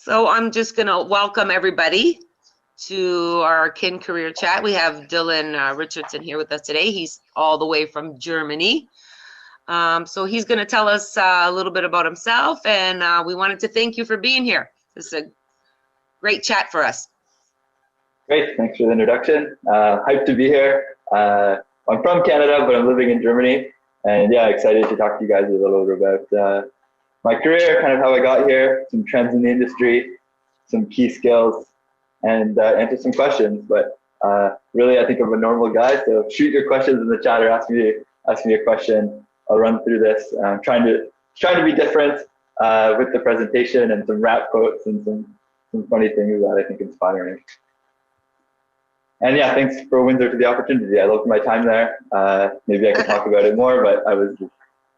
So I'm just going to welcome everybody to our Kin Career Chat. We have Dillon Richardson here with us today. He's all the way from Germany. So he's going to tell us a little bit about himself, and we wanted to thank you for being here. This is a great chat for us. Great, thanks for the introduction. Hyped to be here. I'm from Canada, but I'm living in Germany. And yeah, excited to talk to you guys a little bit about my career, kind of how I got here, some trends in the industry, some key skills, and answer some questions. But really, I think I'm a normal guy, so shoot your questions in the chat or ask me a question. I'll run through this. I'm trying to be different with the presentation and some rap quotes and some funny things that I think inspire me. And yeah, thanks for Windsor for the opportunity. I loved my time there. Maybe I could talk about it more, but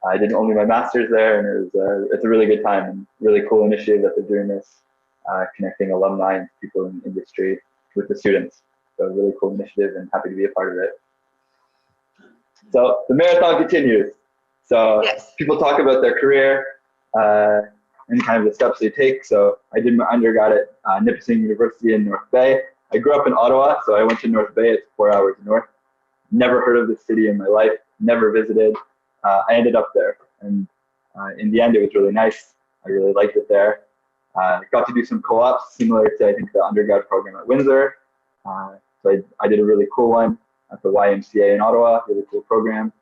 I did only my master's there, and it's a really good time and really cool initiative that they're doing this, connecting alumni and people in the industry with the students. So a really cool initiative, and happy to be a part of it. So the marathon continues. So yes. People talk about their career and kind of the steps they take. So I did my undergrad at Nipissing University in North Bay. I grew up in Ottawa, so I went to North Bay. It's 4 hours north. Never heard of the city in my life, never visited. I ended up there, and in the end, it was really nice. I really liked it there. Got to do some co-ops similar to, I think, the undergrad program at Windsor. So I did a really cool one at the YMCA in Ottawa, really cool program.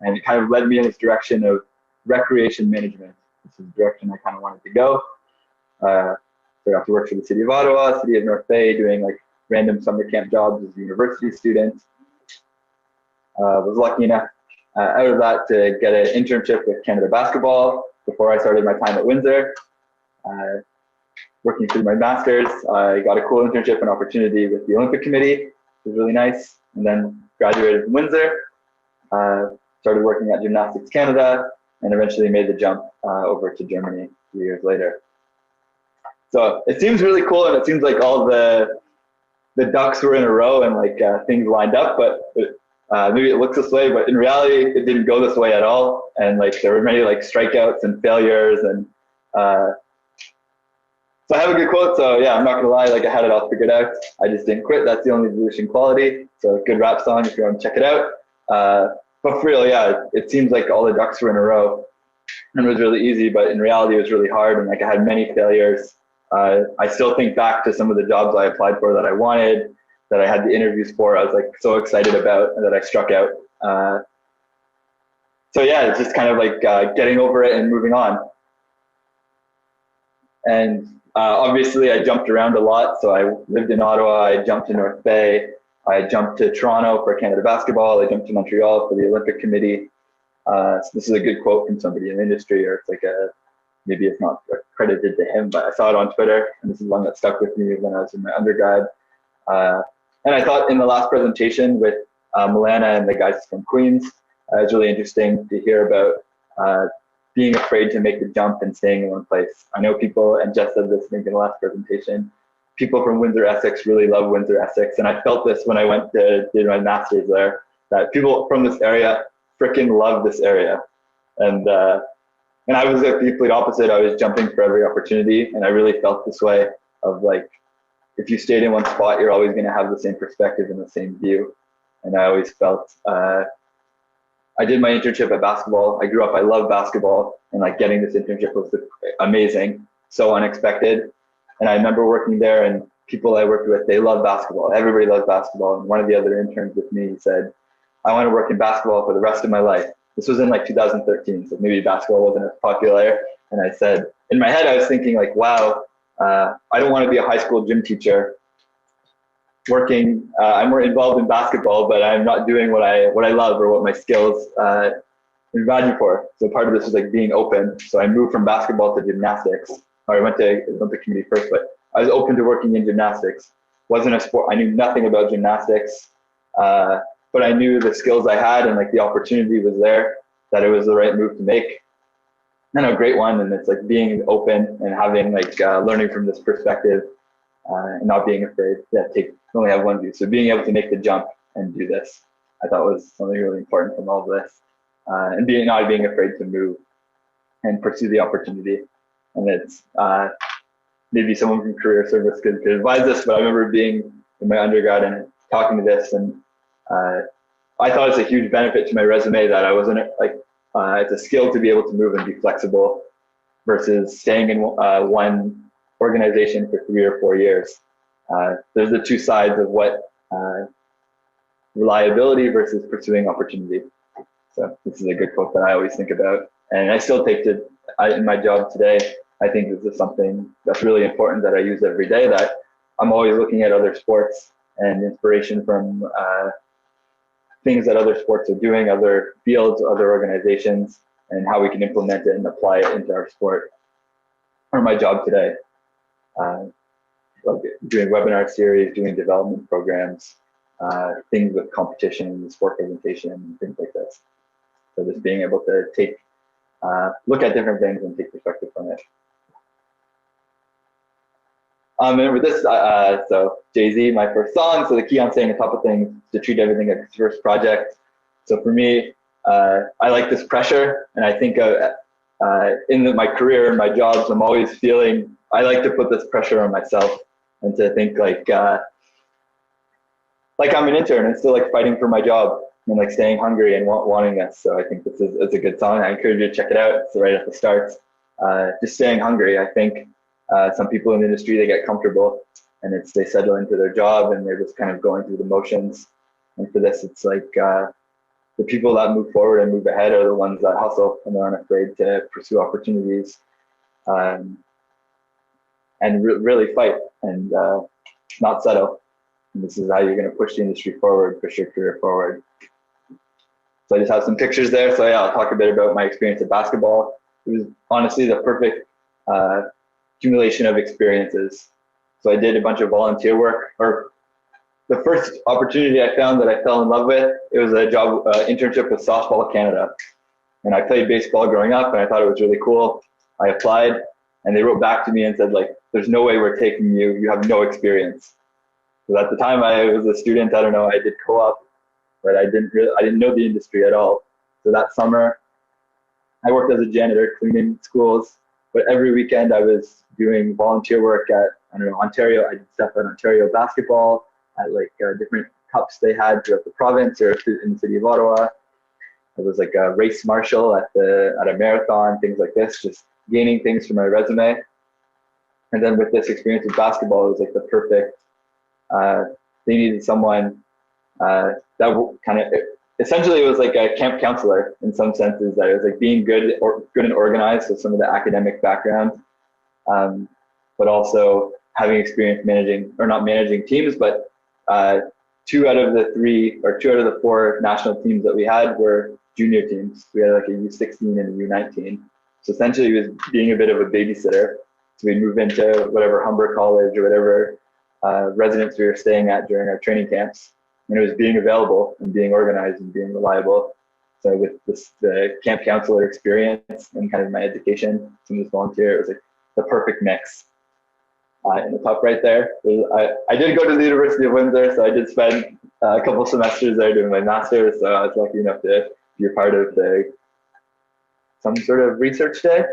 And it kind of led me in this direction of recreation management. This is the direction I kind of wanted to go. So I got to work for the city of Ottawa, city of North Bay, doing like random summer camp jobs as a university student. Was lucky enough out of that to get an internship with Canada Basketball before I started my time at Windsor. Working through my master's, I got a cool internship and opportunity with the Olympic Committee, which was really nice, and then graduated from Windsor, started working at Gymnastics Canada, and eventually made the jump over to Germany 3 years later. So it seems really cool, and it seems like all the ducks were in a row and like things lined up, but maybe it looks this way, but in reality, it didn't go this way at all. And like there were many like strikeouts and failures, and so I have a good quote. So yeah, I'm not gonna lie, like I had it all figured out. I just didn't quit. That's the only diminishing quality. So good rap song if you want to check it out. But for real, yeah, it seems like all the ducks were in a row, and it was really easy. But in reality, it was really hard, and like I had many failures. I still think back to some of the jobs I applied for that I wanted, that I had the interviews for. I was like so excited about, and that I struck out. So yeah, it's just kind of like getting over it and moving on. And obviously I jumped around a lot. So I lived in Ottawa, I jumped to North Bay, I jumped to Toronto for Canada Basketball, I jumped to Montreal for the Olympic Committee. So this is a good quote from somebody in the industry, or it's like maybe it's not credited to him, but I saw it on Twitter, and this is one that stuck with me when I was in my undergrad. And I thought in the last presentation with Milana and the guys from Queens, it was really interesting to hear about being afraid to make the jump and staying in one place. I know people, and Jess said this I think in the last presentation, people from Windsor, Essex really love Windsor, Essex, and I felt this when I went to do my master's there, that people from this area freaking love this area. And I was the complete opposite. I was jumping for every opportunity, and I really felt this way of like, if you stayed in one spot, you're always going to have the same perspective and the same view. And I always felt, I did my internship at basketball. I grew up, I love basketball, and like getting this internship was amazing, so unexpected. And I remember working there, and people I worked with, they love basketball. Everybody loves basketball. And one of the other interns with me said, I want to work in basketball for the rest of my life. This was in like 2013, so maybe basketball wasn't as popular. And I said, in my head, I was thinking like, wow, I don't want to be a high school gym teacher working. I'm more involved in basketball, but I'm not doing what I love or what my skills value for. So part of this was like being open. So I moved from basketball to gymnastics. Or I went to the Olympic Committee first, but I was open to working in gymnastics. Wasn't a sport. I knew nothing about gymnastics, but I knew the skills I had, and like the opportunity was there, that it was the right move to make. And a great one. And it's like being open and having like learning from this perspective and not being afraid. Yeah, only have one view. So being able to make the jump and do this, I thought was something really important from all of this. And not being afraid to move and pursue the opportunity. And it's maybe someone from career service could advise this, but I remember being in my undergrad and talking to this, and I thought it's a huge benefit to my resume that I wasn't like, it's a skill to be able to move and be flexible versus staying in one organization for 3 or 4 years. There's the two sides of what reliability versus pursuing opportunity. So this is a good quote that I always think about, and I still take to in my job today. I think this is something that's really important that I use every day, that I'm always looking at other sports and inspiration from things that other sports are doing, other fields, other organizations, and how we can implement it and apply it into our sport or my job today. Like doing webinar series, doing development programs, things with competition, sport presentation, things like this. So just being able to take, look at different things and take perspective from it. Remember this, so Jay-Z, my first song, so the key on staying on top of things, to treat everything as its first project. So for me, I like this pressure, and I think in my career and my jobs, I'm always feeling, I like to put this pressure on myself and to think like I'm an intern and still like fighting for my job and like staying hungry and wanting this. So I think this is it's a good song. I encourage you to check it out. It's right at the start. Just staying hungry. I think some people in the industry, they get comfortable and they settle into their job and they're just kind of going through the motions. And for this, it's like the people that move forward and move ahead are the ones that hustle and aren't afraid to pursue opportunities and really fight and not settle. And this is how you're going to push the industry forward, push your career forward. So I just have some pictures there. So yeah, I'll talk a bit about my experience at basketball. It was honestly the perfect accumulation of experiences. So I did a bunch of volunteer work, or the first opportunity I found that I fell in love with, it was a job internship with Softball Canada. And I played baseball growing up and I thought it was really cool. I applied and they wrote back to me and said, like, there's no way we're taking you. You have no experience. Because at the time I was a student, I don't know, I did co-op, but I didn't know the industry at all. So that summer, I worked as a janitor cleaning schools, but every weekend I was doing volunteer work at, I don't know, Ontario. I did stuff at Ontario basketball, at like different cups they had throughout the province or in the city of Ottawa. I was like a race marshal at a marathon, things like this, just gaining things for my resume. And then with this experience with basketball, it was like the perfect, they needed someone that kind of, essentially it was like a camp counselor in some senses, that it was like being good and organized with some of the academic background, but also having experience managing, or not managing teams, but 2 out of the 4 national teams that we had were junior teams. We had like a U16 and a U19. So essentially it was being a bit of a babysitter. So we'd move into whatever Humber College or whatever residence we were staying at during our training camps. And it was being available and being organized and being reliable. So with the camp counselor experience and kind of my education, some of this volunteer, it was like the perfect mix. In the top right there, I did go to the University of Windsor, so I did spend a couple semesters there doing my master's. So I was lucky enough to be a part of some sort of research day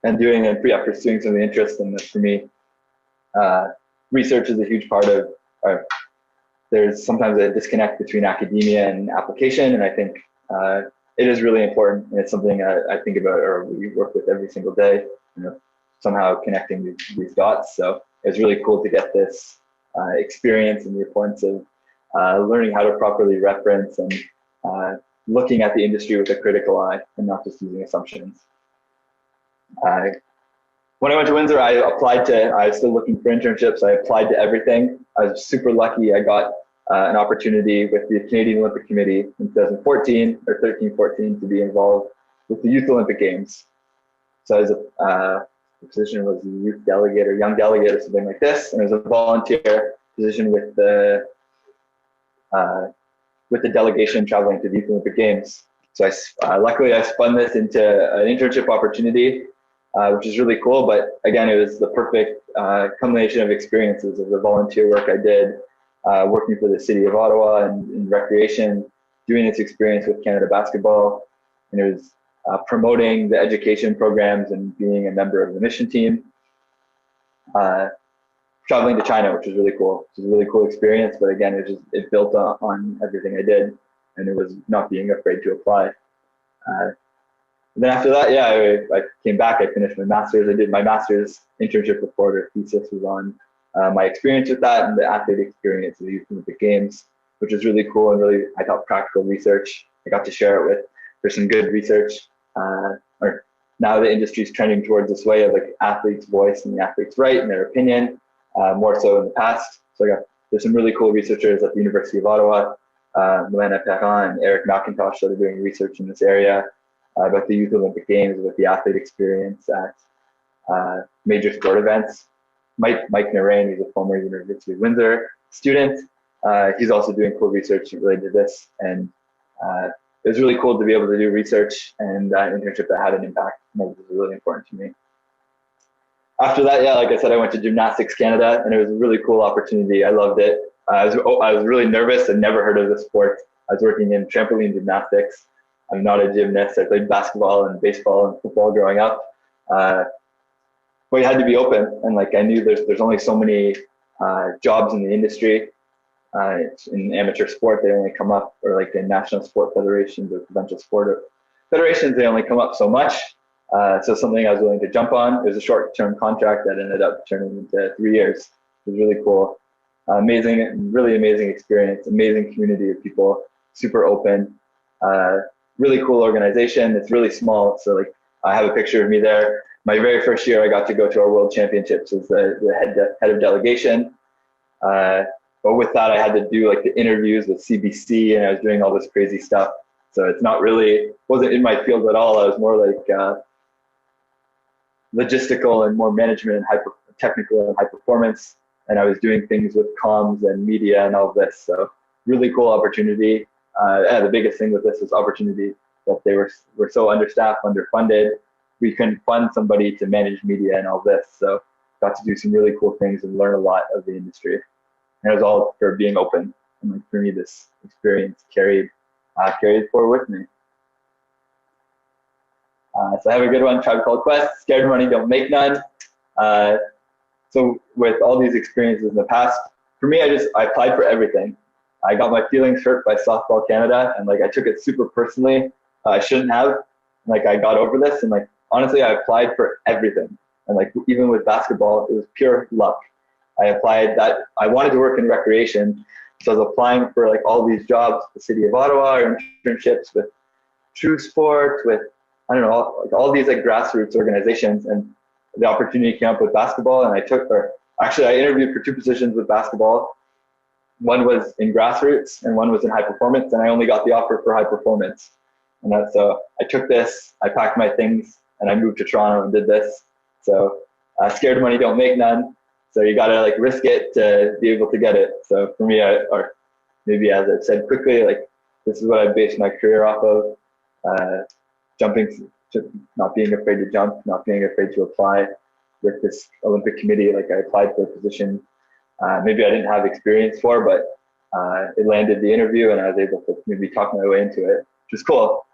and pursuing some of the interest. And for me, research is a huge part of. There's sometimes a disconnect between academia and application, and I think it is really important. And it's something I think about, or we work with every single day. Somehow connecting these dots. So it's really cool to get this experience and the importance of learning how to properly reference and looking at the industry with a critical eye and not just using assumptions. When I went to Windsor, I was still looking for internships. I applied to everything. I was super lucky. I got an opportunity with the Canadian Olympic Committee in 2014 or 13-14 to be involved with the Youth Olympic Games. So I was the position was a youth delegate or young delegate or something like this, and it was a volunteer position with the delegation traveling to the Youth Olympic Games. So luckily I spun this into an internship opportunity, which is really cool. But again, it was the perfect combination of experiences of the volunteer work I did, working for the city of Ottawa and in recreation, doing this experience with Canada Basketball, and it was promoting the education programs and being a member of the mission team. traveling to China, which was really cool. It was a really cool experience, but again, it built on everything I did, and it was not being afraid to apply. Then after that, yeah, I came back. I finished my master's. I did my master's internship report or thesis was on my experience with that and the athlete experience of the Youth Olympic Games, which is really cool and really, I thought, practical research. I got to share it with, there's some good research. Or now the industry is trending towards this way of like athlete's voice and the athlete's right and their opinion, more so in the past. So there's some really cool researchers at the University of Ottawa, Milena Perrin and Eric McIntosh, that are doing research in this area about the Youth Olympic Games, about the athlete experience at major sport events. Mike Narain, who's a former University of Windsor student, he's also doing cool research related to this. And it was really cool to be able to do research and internship that had an impact. And that was really important to me. After that, yeah, like I said, I went to Gymnastics Canada, and it was a really cool opportunity. I loved it. I was really nervous. I'd never heard of the sport. I was working in trampoline gymnastics. I'm not a gymnast. I played basketball and baseball and football growing up. But you had to be open, and like I knew there's only so many jobs in the industry. In amateur sport, they only come up, or like in national sport federations or provincial sport federations, they only come up so much. So something I was willing to jump on. It was a short-term contract that ended up turning into 3 years. It was really cool. Amazing, really amazing experience, amazing community of people, super open, really cool organization. It's really small. So like I have a picture of me there. My very first year, I got to go to our World Championships as the head of delegation. But with that, I had to do like the interviews with CBC, and I was doing all this crazy stuff. So it's not really, wasn't in my field at all. I was more like logistical and more management and technical and high performance. And I was doing things with comms and media and all of this. So really cool opportunity. Yeah, the biggest thing with this was opportunity, that they were so understaffed, underfunded. We couldn't fund somebody to manage media and all this. So got to do some really cool things and learn a lot of the industry. And it was all for being open. And like for me, this experience carried forward with me. So I have a good one, Tribe Called Quest, scared money, don't make none. So with all these experiences in the past, for me, I applied for everything. I got my feelings hurt by Softball Canada, and like I took it super personally. I shouldn't have. Like I got over this, and like honestly, I applied for everything. And like even with basketball, it was pure luck. I applied that I wanted to work in recreation, so I was applying for like all these jobs, the city of Ottawa, or internships with True Sport, with I don't know, like all these like grassroots organizations, and the opportunity came up with basketball, and I interviewed for 2 positions with basketball. One was in grassroots and one was in high performance, and I only got the offer for high performance. And that's so I took this, I packed my things, and I moved to Toronto and did this. So scared money don't make none. So you gotta like risk it to be able to get it. So for me, or maybe as I've said quickly, like this is what I based my career off of. Jumping, not being afraid to jump, not being afraid to apply. With this Olympic committee, like I applied for a position maybe I didn't have experience for, but it landed the interview, and I was able to maybe talk my way into it, which was cool.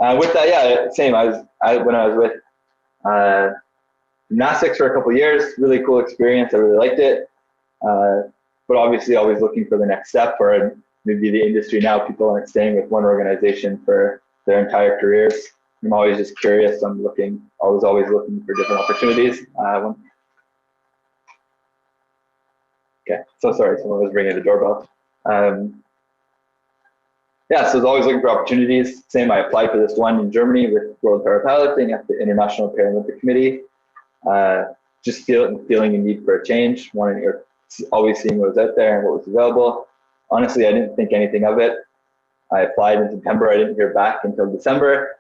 With that, yeah, same. When I was with gymnastics for a couple of years, really cool experience. I really liked it, but obviously always looking for the next step. Or maybe the industry now, people aren't staying with one organization for their entire careers. I'm always just curious. I'm always looking for different opportunities. Okay, so sorry, someone was ringing the doorbell. Yeah, so I was always looking for opportunities. Same, I applied for this one in Germany with World Powerlifting at the International Paralympic Committee. Just feeling a need for a change, always seeing what was out there and what was available. Honestly, I didn't think anything of it. I applied in September. I didn't hear back until December.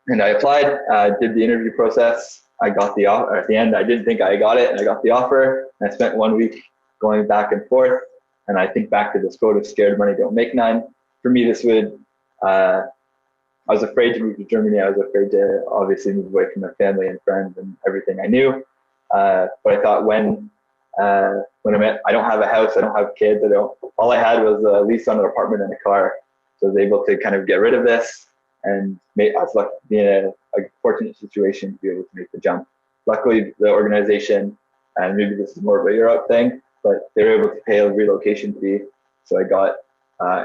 And I applied, did the interview process. I got the offer. At the end, I didn't think I got it, and I got the offer. And I spent 1 week going back and forth. And I think back to this quote of scared money don't make none. For me, this would, I was afraid to move to Germany. I was afraid to obviously move away from my family and friends and everything I knew. But I thought when I don't have a house, I don't have kids, all I had was a lease on an apartment and a car. So I was able to kind of get rid of this, and I was lucky to be in a fortunate situation to be able to make the jump. luckily the organization, and maybe this is more of a Europe thing, but they were able to pay a relocation fee. So I got,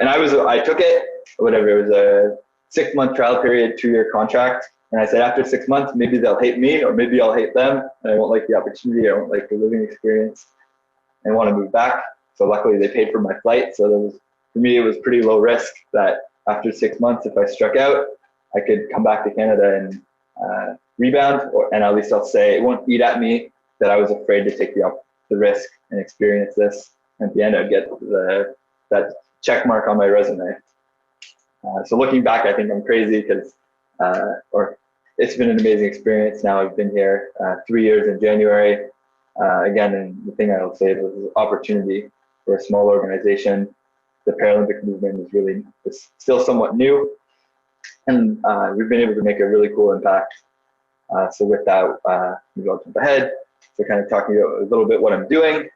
and I took it, whatever, it was a 6-month trial period, 2-year contract. And I said, after 6 months, maybe they'll hate me, or maybe I'll hate them, and I won't like the opportunity, I won't like the living experience, and want to move back. So luckily they paid for my flight. So there was, for me, it was pretty low risk that after 6 months, if I struck out, I could come back to Canada and rebound, and at least I'll say it won't eat at me that I was afraid to take the risk and experience this. And at the end, I'd get that check mark on my resume. So looking back, I think I'm crazy because, or it's been an amazing experience. Now I've been here 3 years in January. Again, and the thing I will say is an opportunity for a small organization. The Paralympic movement is still somewhat new, and we've been able to make a really cool impact. So with that, maybe I'll jump ahead. So kind of talking about a little bit what I'm doing.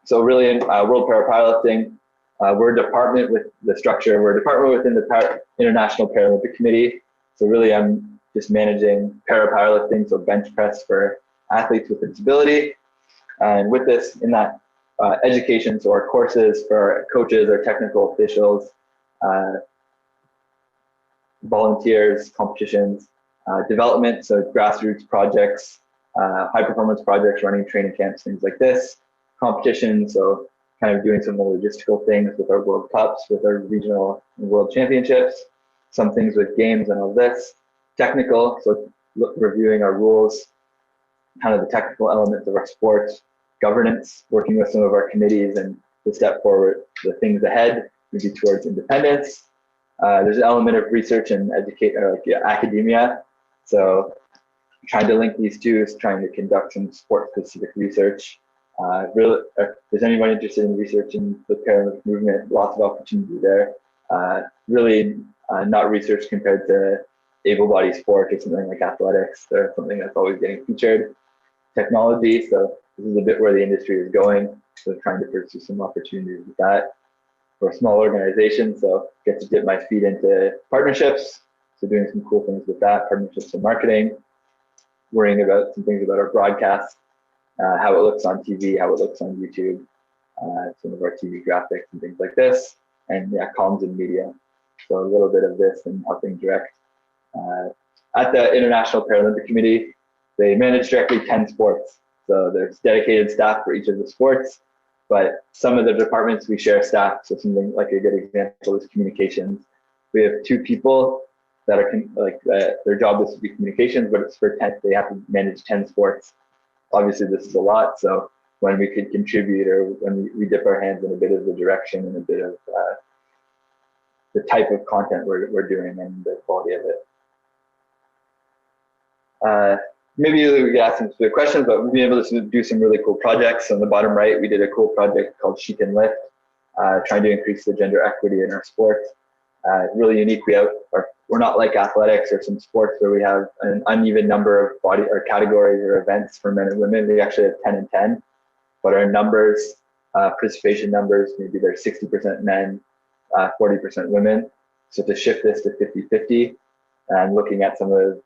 So really in World Parapiloting, we're a department with the structure. We're a department within the International Paralympic Committee. So really I'm just managing parapowerlifting, so bench press for athletes with a disability. And with this, in that education, so our courses for our coaches, our technical officials, volunteers, competitions, development, so grassroots projects, high performance projects, running training camps, things like this, competition, so kind of doing some more logistical things with our World Cups, with our regional and world championships, some things with games and all this, technical, so reviewing our rules, kind of the technical elements of our sports, governance, working with some of our committees and to step forward the things ahead, maybe towards independence. There's an element of research and academia. So trying to link these two is trying to conduct some sport-specific research. Really, if there's anyone interested in researching the Paralympic movement, lots of opportunity there. Really not research compared to able-bodied sport or something like athletics. They're something that's always getting featured. Technology, so this is a bit where the industry is going. So trying to pursue some opportunities with that. For a small organization, so get to dip my feet into partnerships. So doing some cool things with that, partnerships and marketing, worrying about some things about our broadcast, how it looks on TV, how it looks on YouTube, some of our TV graphics and things like this, and yeah, comms and media. So a little bit of this and helping direct. At the International Paralympic Committee, they manage directly 10 sports. So there's dedicated staff for each of the sports, but some of the departments we share staff. So something like a good example is communications. We have 2 people that are their job is to be communications, but it's for 10, they have to manage 10 sports. Obviously this is a lot. So when we could contribute or when we dip our hands in a bit of the direction and a bit of the type of content we're doing and the quality of it. Maybe we could ask some specific questions, but we've been able to do some really cool projects. On the bottom right, we did a cool project called She Can Lift, trying to increase the gender equity in our sport. Really unique. We're not like athletics or some sports where we have an uneven number of body or categories or events for men and women. We actually have 10 and 10, but our numbers, participation numbers, maybe they're 60% men, 40% women. So to shift this to 50-50 and looking at some of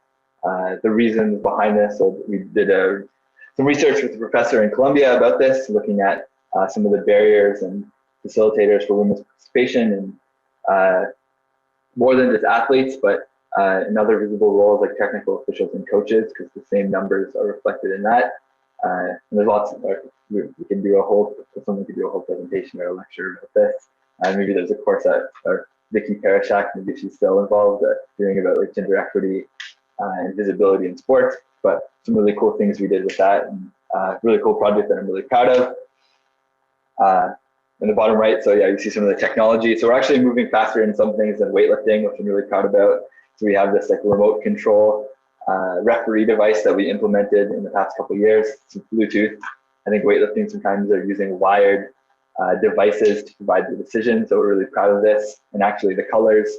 the reasons behind this. So we did some research with a professor in Columbia about this, looking at some of the barriers and facilitators for women's participation and more than just athletes, but in other visible roles like technical officials and coaches, because the same numbers are reflected in that. And there's lots of, we can do a whole, someone could do a whole presentation or a lecture about this. Maybe there's a course that Vicky Parashak, maybe she's still involved doing about like gender equity and visibility in sports, but some really cool things we did with that, and really cool project that I'm really proud of. In the bottom right, so yeah, you see some of the technology. So we're actually moving faster in some things than weightlifting, which I'm really proud about. So we have this like remote control referee device that we implemented in the past couple of years. It's Bluetooth. I think weightlifting sometimes they're using wired devices to provide the decision. So we're really proud of this. And actually the colors,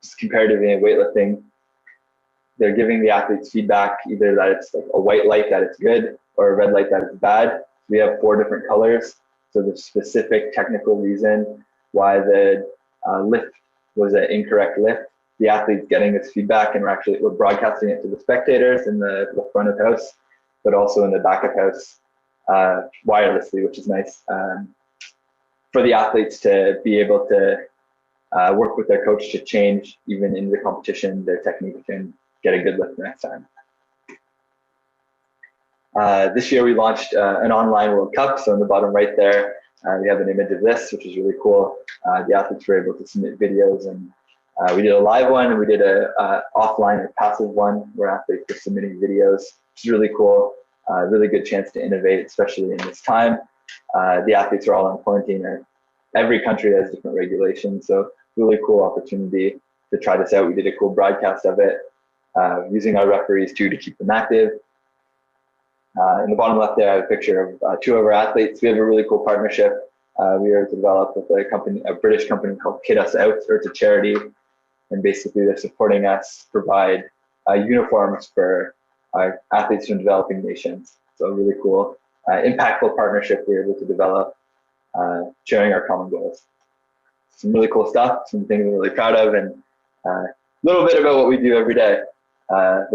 just comparatively in weightlifting, they're giving the athletes feedback, either that it's like a white light that it's good or a red light that it's bad. We have 4 different colors. So the specific technical reason why the lift was an incorrect lift, the athletes getting this feedback, and we're broadcasting it to the spectators in the front of house, but also in the back of house wirelessly, which is nice for the athletes to be able to work with their coach to change, even in the competition, their technique and get a good lift the next time. This year we launched an online World Cup. So in the bottom right there, we have an image of this, which is really cool. The athletes were able to submit videos, and we did a live one, and we did a offline or passive one where athletes were submitting videos, which is really cool. Really good chance to innovate, especially in this time. The athletes are all in quarantine, and every country has different regulations. So really cool opportunity to try this out. We did a cool broadcast of it, using our referees too to keep them active. In the bottom left there, I have a picture of two of our athletes. We have a really cool partnership. We are developed with a British company called Kid Us Out, or it's a charity. And basically they're supporting us provide uniforms for athletes from developing nations. So really cool, impactful partnership we were able to develop, sharing our common goals. Some really cool stuff, some things we're really proud of, and a little bit about what we do every day, so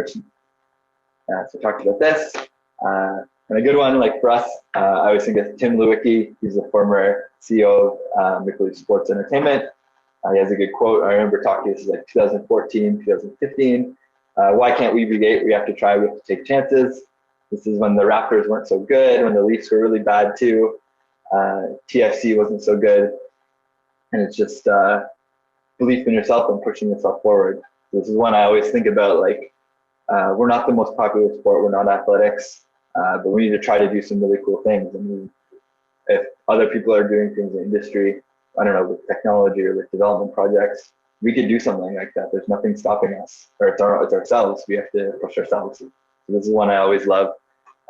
talked about this. And a good one, like for us, I always think of Tim Lewicki. He's the former CEO of Maple Leaf Sports Entertainment. He has a good quote. I remember talking, this is like 2014, 2015. Why can't we be great? We have to try, we have to take chances. This is when the Raptors weren't so good, when the Leafs were really bad too. TFC wasn't so good. And it's just belief in yourself and pushing yourself forward. This is one I always think about, like, we're not the most popular sport, we're not athletics, but we need to try to do some really cool things. And if other people are doing things in the industry, I don't know, with technology or with development projects, we could do something like that. There's nothing stopping us, or it's ourselves. We have to push ourselves. So this is one I always love,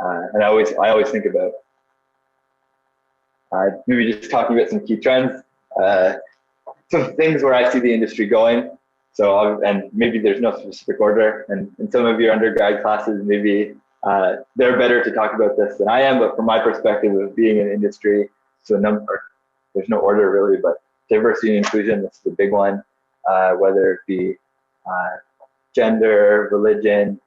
and I always think about. Maybe just talking about some key trends, some things where I see the industry going. So, and maybe there's no specific order, and in some of your undergrad classes, maybe they're better to talk about this than I am, but from my perspective of being in industry, so there's no order really, but diversity and inclusion, this is a big one, whether it be gender, religion,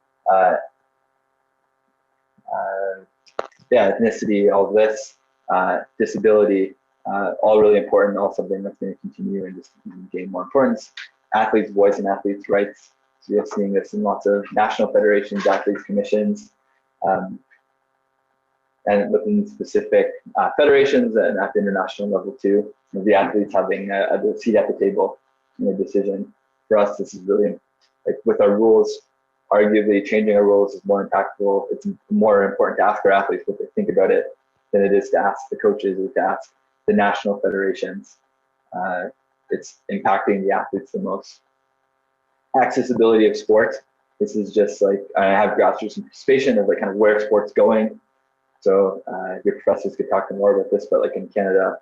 ethnicity, all of this, disability, all really important, all something that's going to continue and just gain more importance. Athletes' voice and athletes' rights. So you're seeing this in lots of national federations, athletes' commissions, and within specific federations and at the international level too. The athletes having a seat at the table in a decision. For us, this is really, like, with our rules, arguably changing our rules is more impactful. It's more important to ask our athletes what they think about it than it is to ask the coaches or to ask the national federations. It's impacting the athletes the most. Accessibility of sport. This is just like, I have grassroots participation of like kind of where sport's going. So your professors could talk more about this, but like in Canada,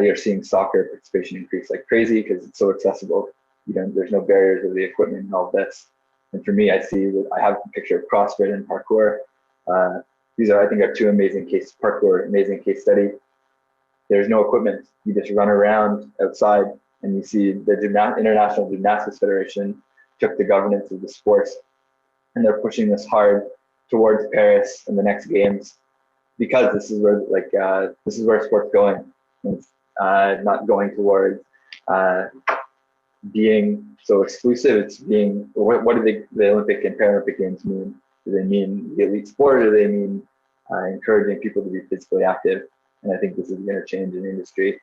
you're seeing soccer participation increase like crazy because it's so accessible. There's no barriers of the equipment and all of this. And for me, I have a picture of CrossFit and parkour. These are, I think, are two amazing amazing case study. There's no equipment. You just run around outside, and you see the International Gymnastics Federation took the governance of the sports, and they're pushing this hard towards Paris and the next games, because this is where sport's going. It's not going towards being so exclusive. It's being, what do the Olympic and Paralympic Games mean? Do they mean the elite sport, or do they mean encouraging people to be physically active? And I think this is going to change in the industry.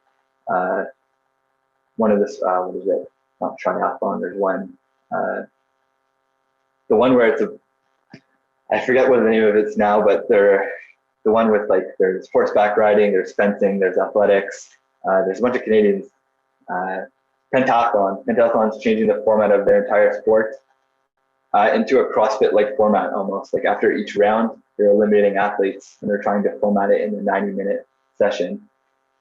One of this, what is it? Not triathlon. There's one. The one where I forget what the name of it is now, but the one with, like, there's horseback riding, there's fencing, there's athletics. There's a bunch of Canadians. Pentathlon. Pentathlon's changing the format of their entire sport into a CrossFit-like format almost. Like after each round, they're eliminating athletes, and they're trying to format it in a 90-minute session.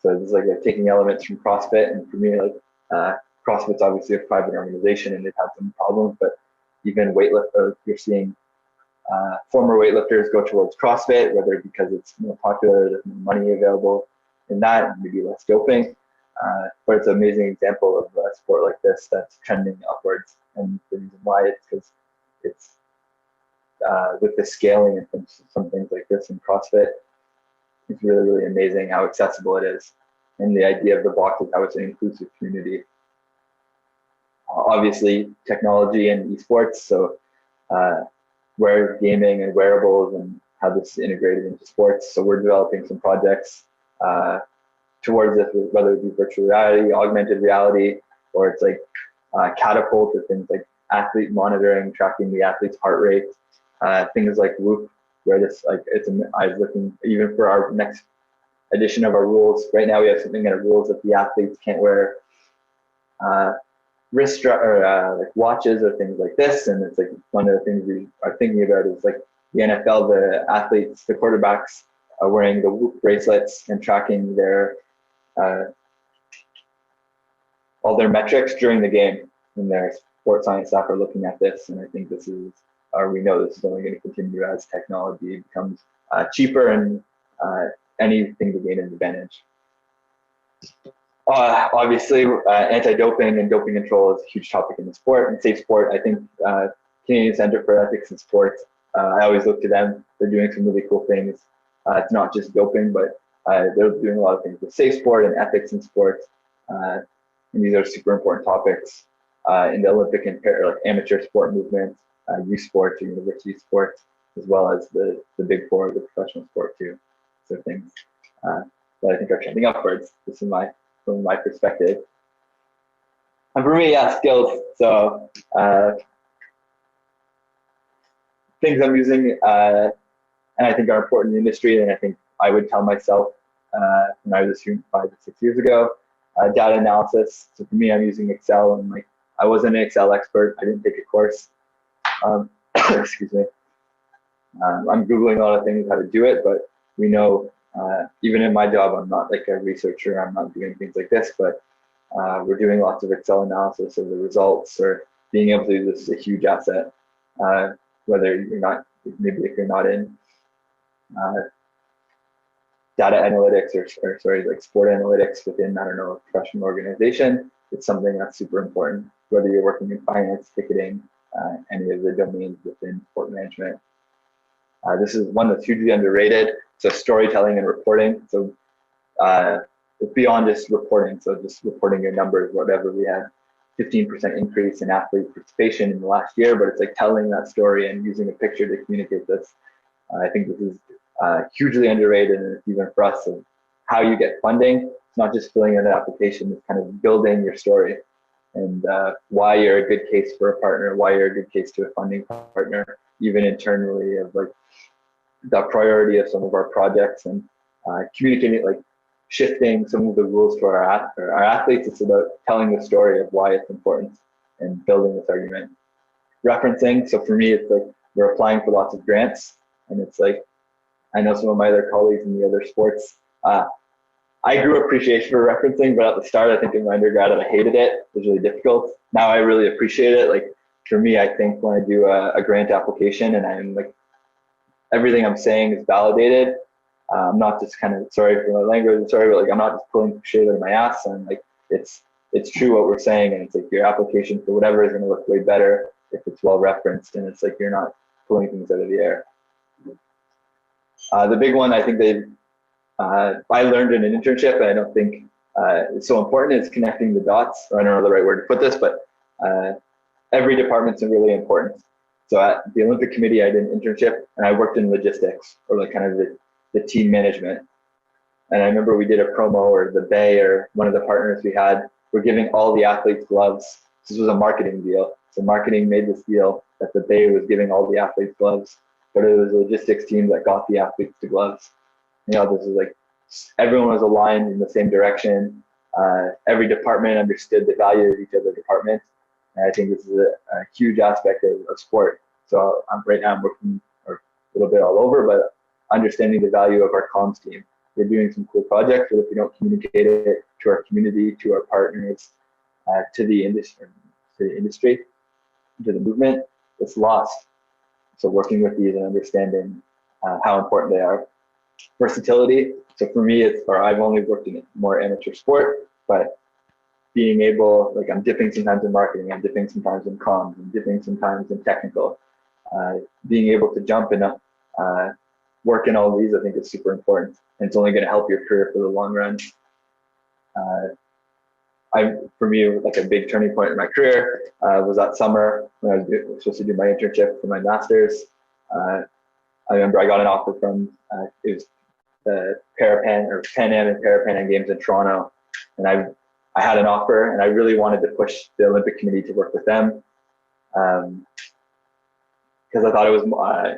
So it's like they're taking elements from CrossFit, and for me, like CrossFit's obviously a private organization, and they've had some problems, but even weightlifters, you're seeing former weightlifters go towards CrossFit, whether because it's more popular, there's more money available in that, and maybe less doping. But it's an amazing example of a sport like this that's trending upwards. And the reason why is because it's with the scaling and some things like this in CrossFit, it's really, really amazing how accessible it is. And the idea of the box is how it's an inclusive community. Obviously, technology and esports, so where gaming and wearables and how this is integrated into sports. So we're developing some projects towards this, whether it be virtual reality, augmented reality, or it's like catapult or things like athlete monitoring, tracking the athlete's heart rate, things like Whoop, where this like I was looking even for our next edition of our rules. Right now we have something in our rules that the athletes can't wear wrist or like watches or things like this, and it's like one of the things we are thinking about is like the NFL, the athletes, the quarterbacks are wearing the Whoop bracelets and tracking their all their metrics during the game, and their sports science staff are looking at this, and I think this is, or we know this is only going to continue as technology becomes cheaper and anything to gain an advantage. Obviously, anti-doping and doping control is a huge topic in the sport and safe sport. I think Canadian Centre for Ethics in Sport, I always look to them. They're doing some really cool things. It's not just doping, but they're doing a lot of things with safe sport and ethics in sport. And these are super important topics in the Olympic and amateur sport movement, youth sports, or university sports, as well as the big four, the professional sport too. So things that I think are trending upwards. This is from my perspective. And for me, yeah, skills. So things I'm using and I think are important in the industry, and I think I would tell myself when I was a student 5 to 6 years ago, data analysis. So for me, I'm using Excel, and like I wasn't an Excel expert. I didn't take a course. Excuse me. I'm Googling a lot of things how to do it, but we know even in my job, I'm not like a researcher. I'm not doing things like this, but we're doing lots of Excel analysis of the results, or being able to do this is a huge asset. Whether you're not, maybe if you're not in data analytics or sorry, like sport analytics within, I don't know, a professional organization, it's something that's super important, whether you're working in finance, ticketing, any of the domains within sport management. This is one that's hugely underrated. So storytelling and reporting. So it's beyond just reporting. So just reporting your numbers, whatever. We had 15% increase in athlete participation in the last year, but it's like telling that story and using a picture to communicate this. I think this is hugely underrated, and even for us, of how you get funding. It's not just filling in an application, it's kind of building your story and why you're a good case for a partner, why you're a good case to a funding partner, even internally, of like the priority of some of our projects, and communicating, like shifting some of the rules for our athletes. It's about telling the story of why it's important and building this argument. Referencing. So for me, it's like we're applying for lots of grants, and it's like, I know some of my other colleagues in the other sports, I grew appreciation for referencing, but at the start, I think in my undergrad, I hated it. It was really difficult. Now I really appreciate it. Like for me, I think when I do a grant application and I'm like, everything I'm saying is validated. I'm not just kind of, sorry for my language, sorry, but like I'm not just pulling shit out of my ass. And like it's true what we're saying, and it's like your application for whatever is going to look way better if it's well referenced, and it's like you're not pulling things out of the air. The big one I think I learned in an internship, and I don't think it's so important, is connecting the dots. I don't know the right word to put this, but every department's really important. So at the Olympic Committee, I did an internship, and I worked in logistics, or like kind of the team management. And I remember we did a promo, or the Bay, or one of the partners we had, were giving all the athletes gloves. This was a marketing deal. So marketing made this deal that the Bay was giving all the athletes gloves, but it was a logistics team that got the athletes the gloves. You know, this is like, everyone was aligned in the same direction. Every department understood the value of each other department. And I think this is a huge aspect of sport. So right now I'm working a little bit all over, but understanding the value of our comms team. We're doing some cool projects, but if we don't communicate it to our community, to our partners, to the industry, to the movement, it's lost. So working with these and understanding how important they are. Versatility. So for me, I've only worked in more amateur sport, but being able, like I'm dipping sometimes in marketing, I'm dipping sometimes in comms, I'm dipping sometimes in technical. Being able to jump and work in all these, I think is super important. And it's only going to help your career for the long run. For me, like a big turning point in my career was that summer when I was supposed to do my internship for my master's. I remember I got an offer from, it was the Pan Am and Parapan Games in Toronto. And I had an offer and I really wanted to push the Olympic Committee to work with them. Because I thought it was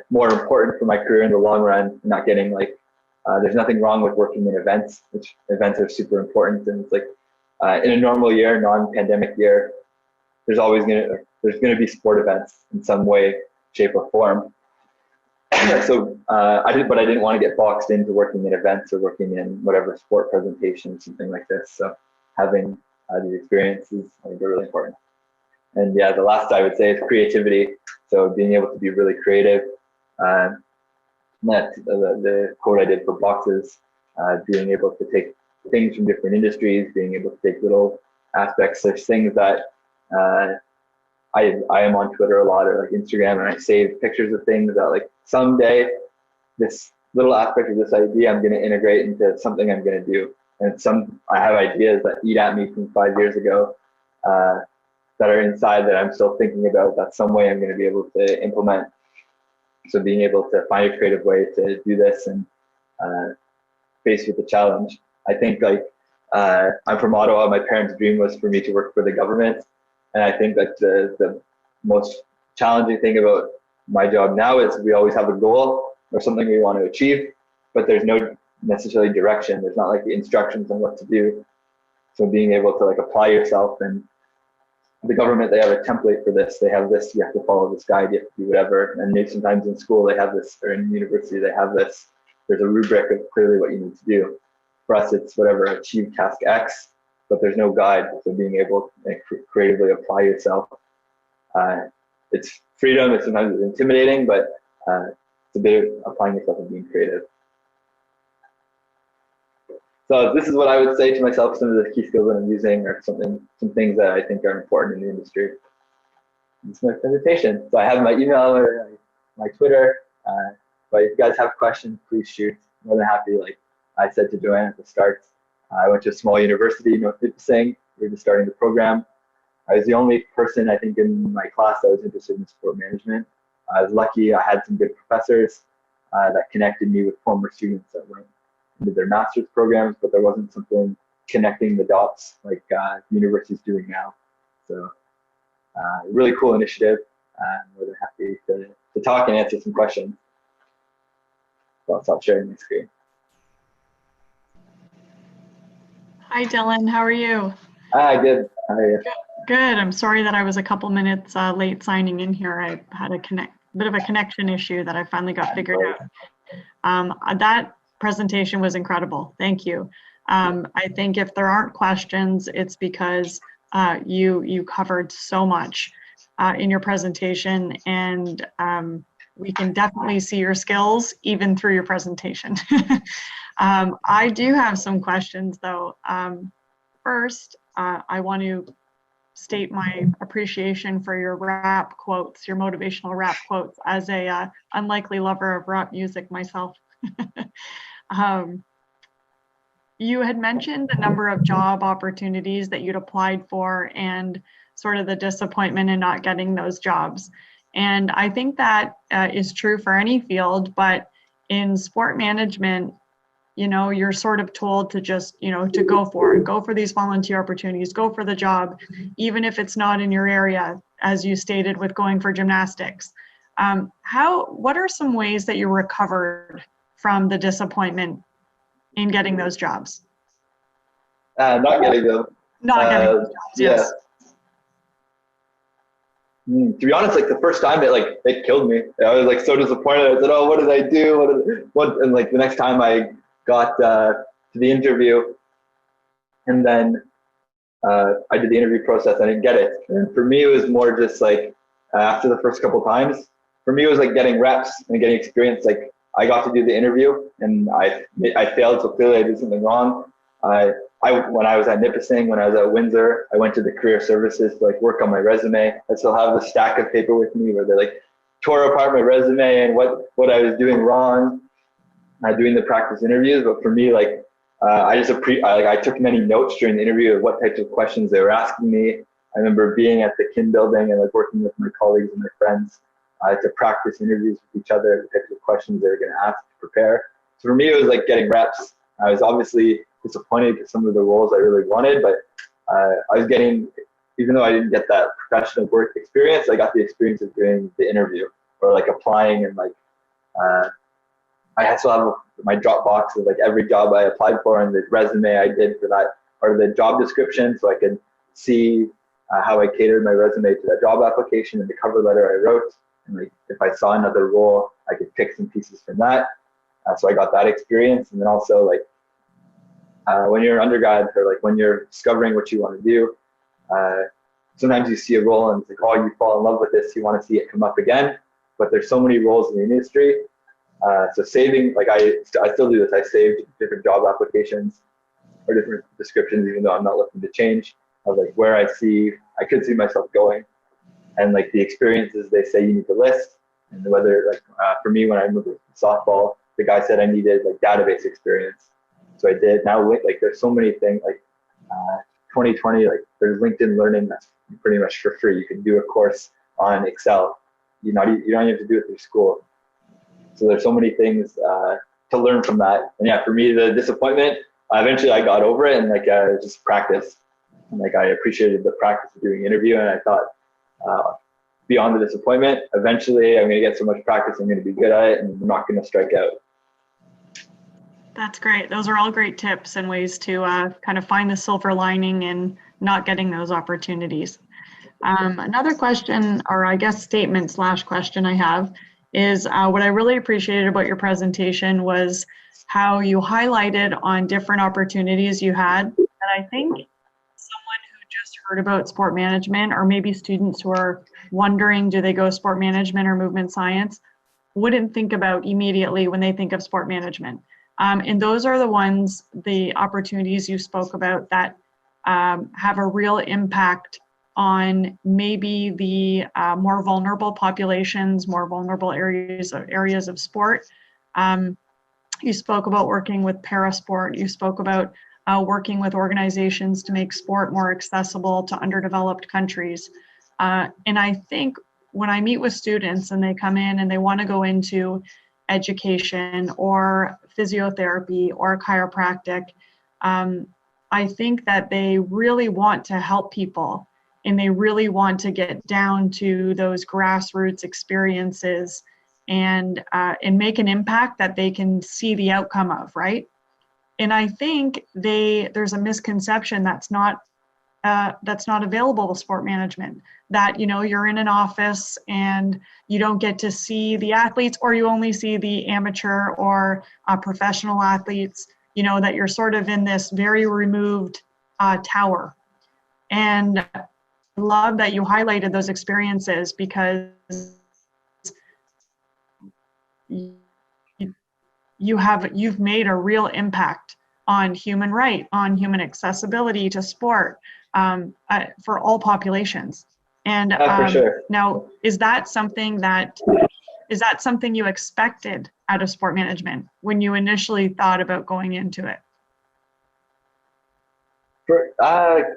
more important for my career in the long run, not getting like, there's nothing wrong with working in events, which events are super important. And it's like, in a normal year, non-pandemic year, there's gonna be sport events in some way, shape or form. So I didn't want to get boxed into working in events or working in whatever sport presentation, something like this. So having the experience is, I think, really important. And yeah, the last I would say is creativity. So being able to be really creative. The quote I did for boxes, being able to take things from different industries, being able to take little aspects. There's things that I am on Twitter a lot or like Instagram, and I save pictures of things that like someday this little aspect of this idea I'm going to integrate into something I'm going to do. And I have ideas that eat at me from 5 years ago that are inside that I'm still thinking about, that some way I'm going to be able to implement. So being able to find a creative way to do this and face with the challenge. I think like I'm from Ottawa. My parents' dream was for me to work for the government. And I think that the most challenging thing about my job now is we always have a goal or something we want to achieve, but there's no necessarily direction. There's not like the instructions on what to do. So being able to like apply yourself, and the government, they have a template for this. They have this, you have to follow this guide, you have to do whatever. And maybe sometimes in school they have this, or in university they have this, there's a rubric of clearly what you need to do. For us, it's whatever, achieve task X, but there's no guide. So being able to creatively apply yourself, it's freedom. It's sometimes intimidating, but it's a bit of applying yourself and being creative. So this is what I would say to myself, some of the key skills that I'm using, or some things that I think are important in the industry. This is my presentation. So I have my email or my Twitter, but if you guys have questions, please shoot. I'm more than happy, like I said to Joanne at the start, I went to a small university, North Nipissing. We were just starting the program. I was the only person, I think, in my class that was interested in sport management. I was lucky I had some good professors that connected me with former students that went into their master's programs, but there wasn't something connecting the dots like the university's doing now. So really cool initiative. I'm more than happy to talk and answer some questions. So I'll stop sharing my screen. Hi, Dillon. How are you? Hi, good. How are you? Good. I'm sorry that I was a couple minutes late signing in here. I had a bit of a connection issue that I finally got figured out. That presentation was incredible. Thank you. I think if there aren't questions, it's because you covered so much in your presentation, and we can definitely see your skills even through your presentation. I do have some questions though. First, I want to state my appreciation for your rap quotes, your motivational rap quotes, as a unlikely lover of rap music myself. You had mentioned the number of job opportunities that you'd applied for and sort of the disappointment in not getting those jobs. And I think that is true for any field, but in sport management, you know, you're sort of told to just, you know, to go for it, go for these volunteer opportunities, go for the job, even if it's not in your area, as you stated with going for gymnastics. What are some ways that you recovered from the disappointment in getting those jobs? Not getting them. Not getting those jobs, yes. To be honest, like the first time it killed me. I was like so disappointed. I said, "Oh, what did I do? And like the next time I got to the interview, and then I did the interview process. I didn't get it. And for me, it was more just like after the first couple times. For me, it was like getting reps and getting experience. Like I got to do the interview, and I failed, so clearly I did something wrong. I when I was at Nipissing, when I was at Windsor, I went to the career services to like work on my resume. I still have a stack of paper with me where they like tore apart my resume and what I was doing wrong, doing the practice interviews. But for me, like I took many notes during the interview of what types of questions they were asking me. I remember being at the Kin building and like working with my colleagues and my friends to practice interviews with each other, the types of questions they were going to ask to prepare. So for me, it was like getting reps. I was obviously disappointed because some of the roles I really wanted, but I was getting, even though I didn't get that professional work experience, I got the experience of doing the interview or like applying and like I still have my Dropbox of like every job I applied for and the resume I did for that part of the job description, so I could see how I catered my resume to that job application and the cover letter I wrote. And like if I saw another role, I could pick some pieces from that. So I got that experience. And then also like when you're an undergrad or like when you're discovering what you want to do, sometimes you see a role and it's like, oh, you fall in love with this, you want to see it come up again. But there's so many roles in the industry. So saving, like I still do this. I saved different job applications or different descriptions, even though I'm not looking to change, of like where I could see myself going, and like the experiences they say you need to list, and whether like for me when I moved to softball, the guy said I needed like database experience, so I did. Now like there's so many things like 2020, like there's LinkedIn Learning that's pretty much for free. You can do a course on Excel. You don't even have to do it through school. So there's so many things to learn from that. And yeah, for me, the disappointment, eventually I got over it and like just practice. And like I appreciated the practice of doing interview, and I thought beyond the disappointment, eventually I'm going to get so much practice, I'm going to be good at it, and I'm not going to strike out. That's great. Those are all great tips and ways to kind of find the silver lining in not getting those opportunities. Another question, or I guess statement / question I have is what I really appreciated about your presentation was how you highlighted on different opportunities you had. And I think someone who just heard about sport management, or maybe students who are wondering, do they go sport management or movement science, wouldn't think about immediately when they think of sport management. And those are the opportunities you spoke about that have a real impact on maybe the more vulnerable populations, more vulnerable areas of sport. You spoke about working with parasport. You spoke about working with organizations to make sport more accessible to underdeveloped countries. And I think when I meet with students and they come in and they want to go into education or physiotherapy or chiropractic, I think that they really want to help people. And they really want to get down to those grassroots experiences and make an impact that they can see the outcome of, right? And I think there's a misconception that's not available with sport management, that you're in an office and you don't get to see the athletes, or you only see the amateur or professional athletes, that you're sort of in this very removed tower. And I love that you highlighted those experiences, because you've made a real impact on human accessibility to sport for all populations. And for sure. Now, is that something you expected out of sport management when you initially thought about going into it?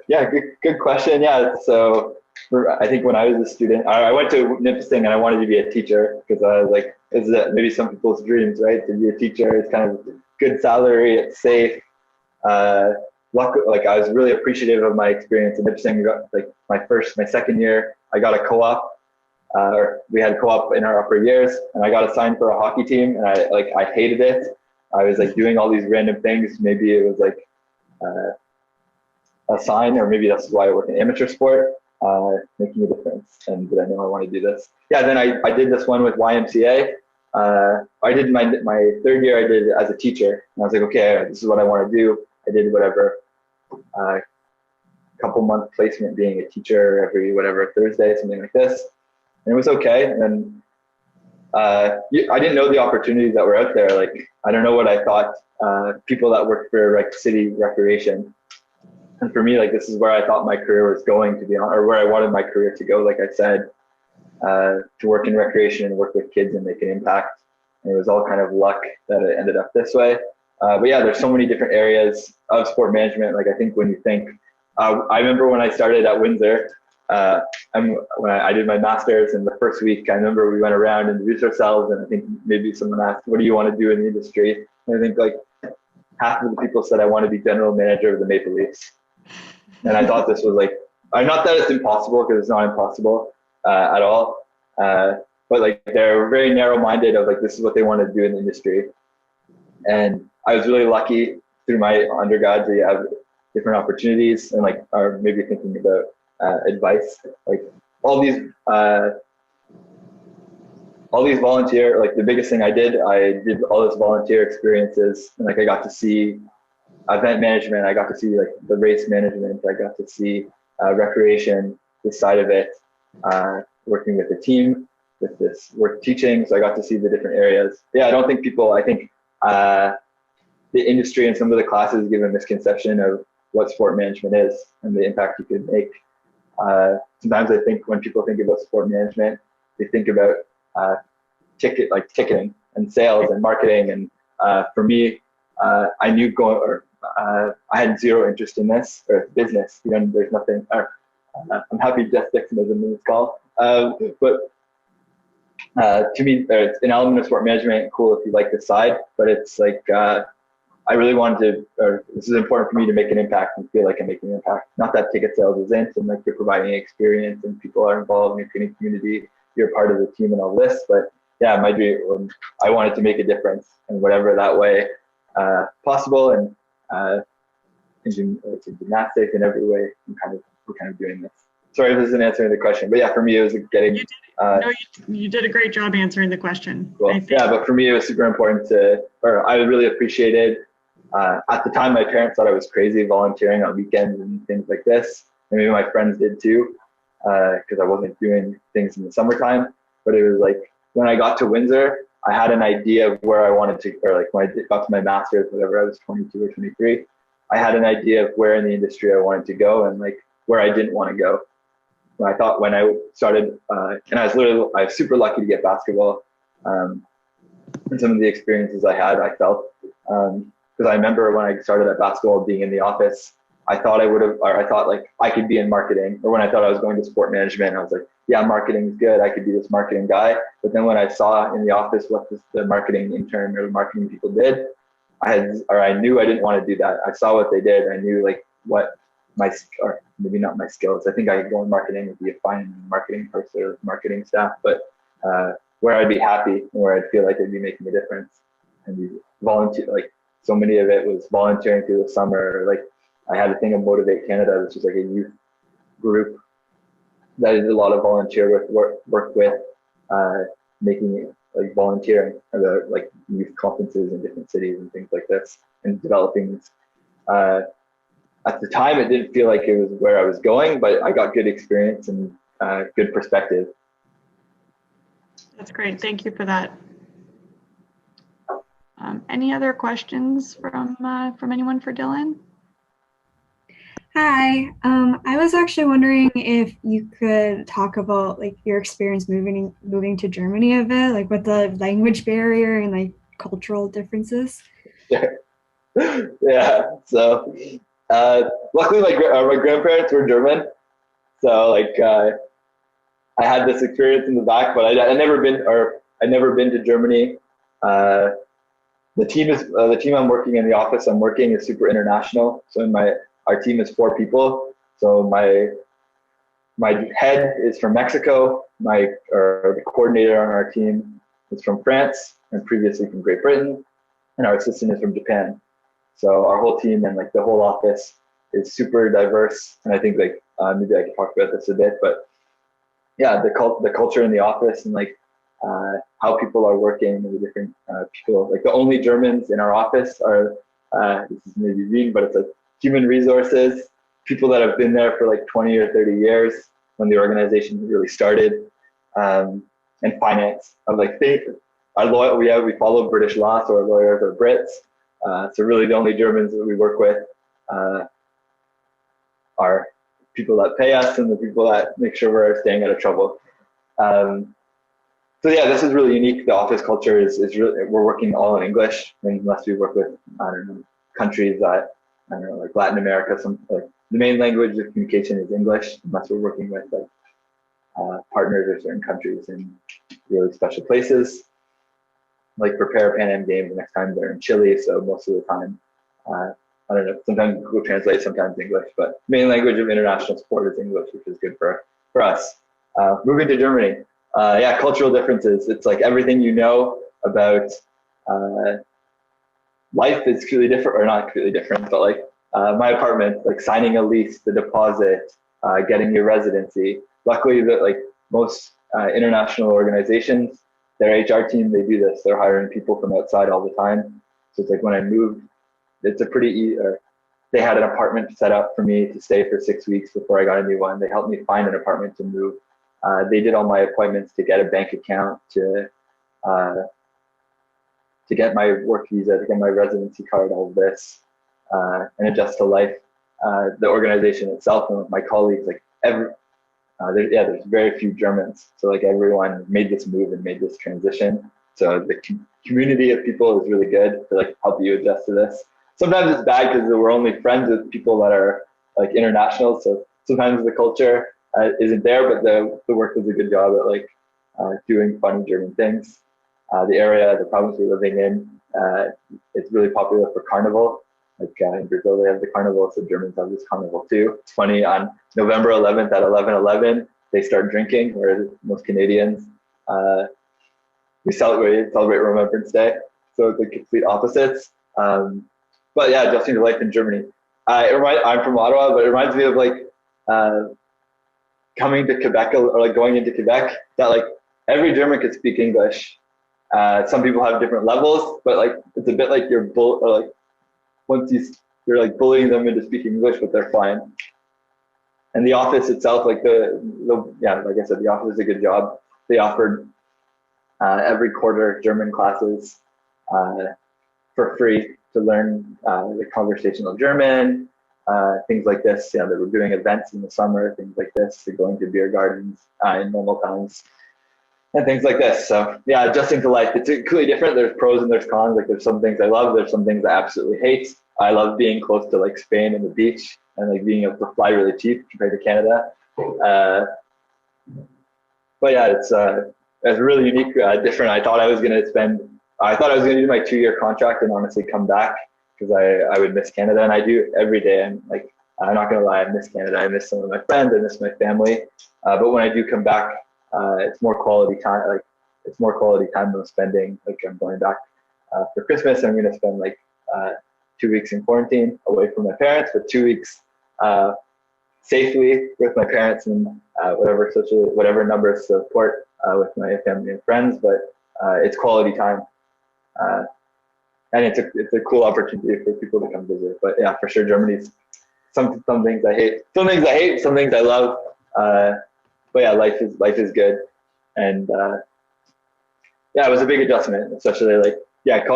Yeah, good question. Yeah, so I think when I was a student, I went to Nipissing and I wanted to be a teacher because I was like, is that maybe some people's dreams, right? To be a teacher, it's kind of good salary, it's safe. Like I was really appreciative of my experience in Nipissing. Like my second year, I got a co-op. We had co-op in our upper years, and I got assigned for a hockey team, and I hated it. I was like doing all these random things. Maybe it was like a sign, or maybe that's why I work in amateur sport, making a difference. And did I know I want to do this? Yeah, then I did this one with YMCA. I did my third year, I did it as a teacher. And I was like, okay, this is what I want to do. I did whatever, couple month placement being a teacher every Thursday, something like this. And it was okay. And then I didn't know the opportunities that were out there. Like, I don't know what I thought. People that work for like city recreation, And for me, like, this is where I thought my career was going to be on, or where I wanted my career to go. Like I said, to work in recreation and work with kids and make an impact. And it was all kind of luck that it ended up this way. But yeah, there's so many different areas of sport management. Like, I think when you think, I remember when I started at Windsor, when I did my master's, and the first week, I remember we went around and introduced ourselves, and I think maybe someone asked, what do you want to do in the industry? And I think like half of the people said, I want to be general manager of the Maple Leafs. And I thought this was like, not that it's impossible, because it's not impossible at all. But like, they're very narrow-minded of like, this is what they want to do in the industry. And I was really lucky through my undergrad to have different opportunities, and like, or maybe thinking about advice, like all these volunteer, like the biggest thing I did all this volunteer experiences, and like I got to see event management, I got to see like the race management, I got to see recreation, this side of it, working with a team, with this work teaching, so I got to see the different areas. Yeah, I think the industry and some of the classes give a misconception of what sport management is and the impact you could make. Sometimes I think when people think about sport management, they think about ticketing and sales and marketing. And for me, I knew I had zero interest in this or business. There's nothing. I'm happy Jeff Dixon is in this call, but to me, it's an element of sport management. Cool if you like this side, but it's like I really wanted to, or this is important for me to make an impact and feel like I'm making an impact. Not that ticket sales isn't, and like you're providing experience and people are involved in your community, you're part of the team and all this, but yeah, my dream, I wanted to make a difference in whatever that way possible, and in gymnastics in every way, we're kind of doing this. Sorry if this isn't answering the question, but yeah, for me it was getting. You did a great job answering the question. Cool. Yeah, but for me it was super important I really appreciated. At the time, my parents thought I was crazy volunteering on weekends and things like this. And maybe my friends did too, because I wasn't doing things in the summertime. But it was like, when I got to Windsor, I had an idea of where I wanted to, or like when I got to my master's, whatever, I was 22 or 23, I had an idea of where in the industry I wanted to go and like where I didn't want to go. And I thought when I started, and I was super lucky to get basketball, and some of the experiences I had, I felt, because I remember when I started at basketball, being in the office, I thought like I could be in marketing, or when I thought I was going to sport management, I was like, yeah, marketing is good, I could be this marketing guy. But then when I saw in the office what the marketing intern or the marketing people did, I knew I didn't want to do that. I saw what they did. I knew like what or maybe not my skills. I think I could go in marketing and be a fine marketing person or marketing staff, but where I'd be happy and where I'd feel like I'd be making a difference and be volunteer, like so many of it was volunteering through the summer. Like I had a thing of Motivate Canada, which is like a youth group that I did a lot of volunteer work with, making it like volunteering about like youth conferences in different cities and things like this, and developing. At the time, it didn't feel like it was where I was going, but I got good experience and good perspective. That's great. Thank you for that. Any other questions from anyone for Dillon? Hi, I was actually wondering if you could talk about like your experience moving to Germany a bit, like with the language barrier and like cultural differences. Yeah. So luckily my grandparents were German, so like I had this experience in the back, but I'd never been to Germany. The team I'm working in, the office I'm working is super international. So our team is 4 people. So my head is from Mexico. The coordinator on our team is from France and previously from Great Britain, and our assistant is from Japan. So our whole team and like the whole office is super diverse. And I think like maybe I can talk about this a bit, but yeah, the culture in the office and like how people are working and the different people. Like the only Germans in our office are this is maybe mean, but it's like human resources, people that have been there for like 20 or 30 years when the organization really started, and finance. Of like we follow British law, so our lawyers are Brits. So really the only Germans that we work with. our people that pay us and the people that make sure we're staying out of trouble. So yeah, this is really unique. The office culture is really, we're working all in English, unless we work with, I don't know, countries that, I don't know, like Latin America, like the main language of communication is English, unless we're working with like partners or certain countries in really special places. Like prepare Pan Am Games the next time they're in Chile, so most of the time, I don't know, sometimes Google Translate, sometimes English, but main language of international sport is English, which is good for us. Moving to Germany, yeah, cultural differences. It's like everything you know about life is completely different, or not completely different, but like my apartment, like signing a lease, the deposit, getting your residency. Luckily, that like most international organizations, their HR team, they do this. They're hiring people from outside all the time. So it's like when I moved, it's a pretty they had an apartment set up for me to stay for 6 weeks before I got a new one. They helped me find an apartment to move. They did all my appointments to get a bank account, to get my work visa, to get my residency card, all of this, and adjust to life. The organization itself and my colleagues, like there's very few Germans, so like everyone made this move and made this transition. So the community of people is really good to like help you adjust to this. Sometimes it's bad because we're only friends with people that are like international, so sometimes the culture isn't there, but the work does a good job at like doing fun German things. The province we're living in, it's really popular for carnival. Like in Brazil, they have the carnival, so Germans have this carnival too. It's funny, on November 11th at 11:11, they start drinking, whereas most Canadians, we celebrate Remembrance Day. So it's the complete opposites. But yeah, adjusting to life in Germany. I'm from Ottawa, but it reminds me of like coming to Quebec, or like going into Quebec, that like every German could speak English. Some people have different levels, but like it's a bit like once you're like bullying them into speaking English, but they're fine. And the office itself, like like I said, the office is a good job. They offered every quarter German classes for free to learn the conversational German, things like this. Yeah, they were doing events in the summer, things like this. They're going to beer gardens in normal times, and things like this. So yeah, adjusting to life, it's completely different. There's pros and there's cons. Like there's some things I love, there's some things I absolutely hate. I love being close to like Spain and the beach, and like being able to fly really cheap compared to Canada. But yeah, it's really unique, different. I thought I was gonna do my 2-year contract and honestly come back, because I would miss Canada, and I do every day. I'm not gonna lie, I miss Canada. I miss some of my friends, I miss my family. But when I do come back, it's more quality time. Like it's more quality time than spending. Like I'm going back for Christmas. I'm gonna spend like 2 weeks in quarantine away from my parents, but 2 weeks safely with my parents and whatever number of support with my family and friends. But it's quality time, and it's a cool opportunity for people to come visit. But yeah, for sure, Germany's some things I hate, some things I love. But yeah, life is good, and yeah, it was a big adjustment, especially like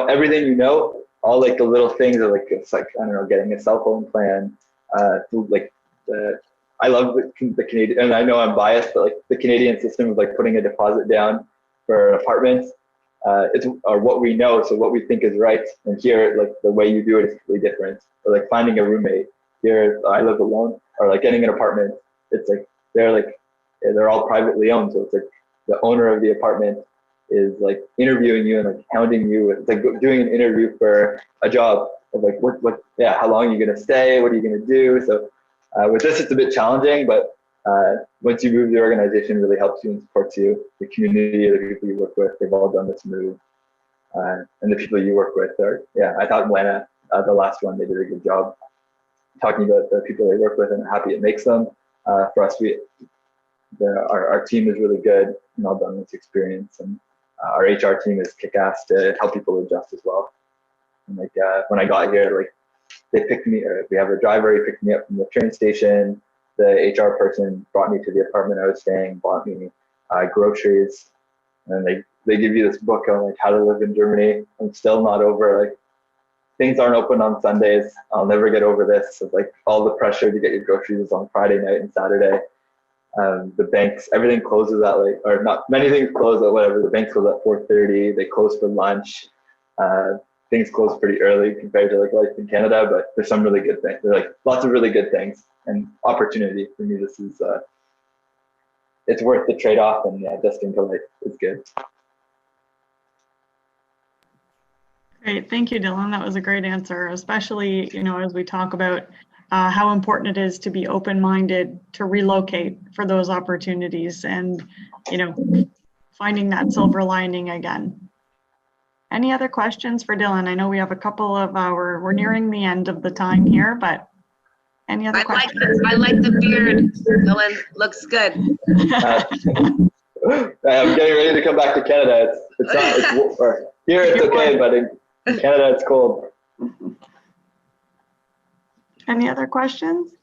everything you know, all like the little things are like, it's like, I don't know, getting a cell phone plan, I love the Canadian, and I know I'm biased, but like the Canadian system of like putting a deposit down for apartments, it's what we know, so what we think is right. And here, like the way you do it is completely different. Or like finding a roommate. Here, I live alone, or like getting an apartment. It's like they're all privately owned, so it's like the owner of the apartment is like interviewing you and like hounding you. It's like doing an interview for a job of like how long are you gonna stay? What are you gonna do? So with this, it's a bit challenging, but once you move, the organization really helps you and supports you. The community, the people you work with, they've all done this move, and the people you work with are, I thought Atlanta, the last one, they did a good job talking about the people they work with and how happy it makes them. For us, our team is really good and all done this experience, and our HR team is kick-ass to help people adjust as well. And like when I got here, like they picked me, or we have a driver, he picked me up from the train station. The HR person brought me to the apartment I was staying, bought me groceries, and they give you this book on like how to live in Germany. I'm still not over like things aren't open on Sundays. I'll never get over this. It's like all the pressure to get your groceries is on Friday night and Saturday. The banks, everything closes at like, or not, many things close at whatever. The banks close at 4:30. They close for lunch. Things close pretty early compared to like life in Canada, but there's some really good things. There's like lots of really good things and opportunity for me. This is, it's worth the trade-off, and yeah, destined to life is good. Great, thank you, Dillon. That was a great answer, especially, you know, as we talk about how important it is to be open-minded to relocate for those opportunities and, you know, finding that silver lining again. Any other questions for Dillon? I know we have a couple of we're nearing the end of the time here, but any other questions? I like the beard, Dillon. Looks good. I'm getting ready to come back to Canada. It's not, or here it's okay, but in Canada it's cold. Any other questions?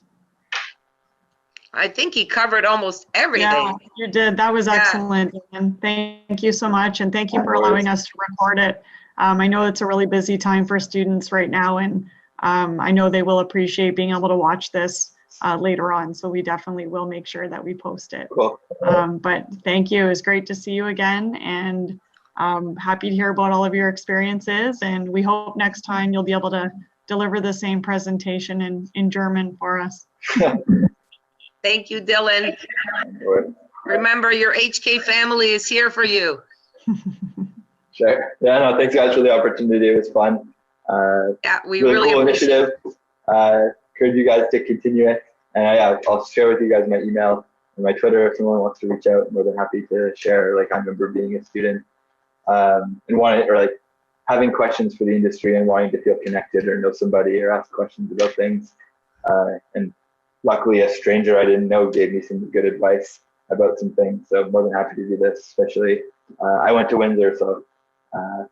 I think he covered almost everything. Yeah, you did. That was excellent. And thank you so much. And thank you for allowing us to record it. I know it's a really busy time for students right now, and I know they will appreciate being able to watch this later on. So we definitely will make sure that we post it. Cool. But thank you. It was great to see you again, and happy to hear about all of your experiences. And we hope next time you'll be able to deliver the same presentation in German for us. Thank you, Dillon. Remember, your HK family is here for you. Sure. Yeah, no, thanks guys for the opportunity. It was fun. Yeah, we really cool appreciate initiative. Encourage you guys to continue it. And yeah, I'll share with you guys my email and my Twitter if someone wants to reach out. I'm more than happy to share. Like, I remember being a student and wanting, or like having questions for the industry and wanting to feel connected or know somebody or ask questions about things. And luckily, a stranger I didn't know gave me some good advice about some things. So I'm more than happy to do this, especially I went to Windsor, so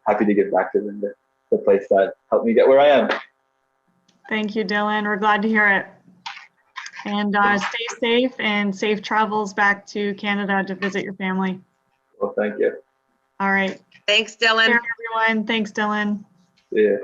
happy to give back to the place that helped me get where I am. Thank you, Dillon. We're glad to hear it. And stay safe and safe travels back to Canada to visit your family. Well, thank you. All right. Thanks, Dillon. Take care, everyone. Thanks, Dillon. See ya.